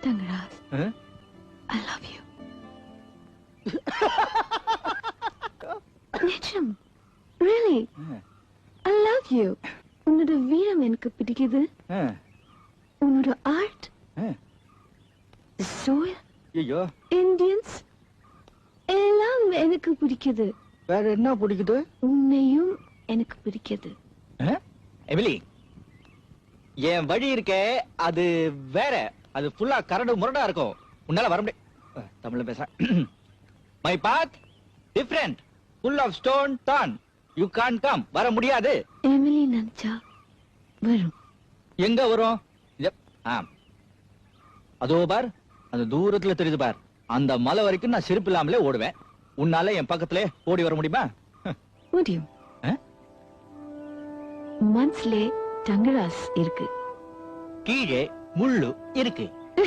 Tangaraz, I love you. நிஜம், really, I love you. உன்னோட வீரம் எனக்கு பிடிக்குது. உன்னோட ஆர்ட், soil, ஐயோ, இந்தியன்ஸ் எல்லாம் எனக்கு பிடிக்குது. வேற என்ன பிடிக்குது? உன்னையும் எனக்கு பிடிக்குது. எமிலி, என் வழி இருக்கே அது வேற. அது ஃபுல்லா கரடு முரடா இருக்கும். உன்னால வர முடியும். தமிழ்ல பேசுறேன். My path different, full of stone தான். You can't come. வர முடியாது. எமிலி நினைச்சா வரும். எங்க வரும்? அதோ பார், அந்த தூரத்துல தெரியுது பார். அந்த மலை வரைக்கும் நான் செருப்பு இல்லாமலே ஓடுவேன். உன்னால என் பக்கத்திலே ஓடி வர முடியுமா? முடியும். மனசுலே தங்கராஸ் இருக்கு, கீழே முள்ளு இருக்கு.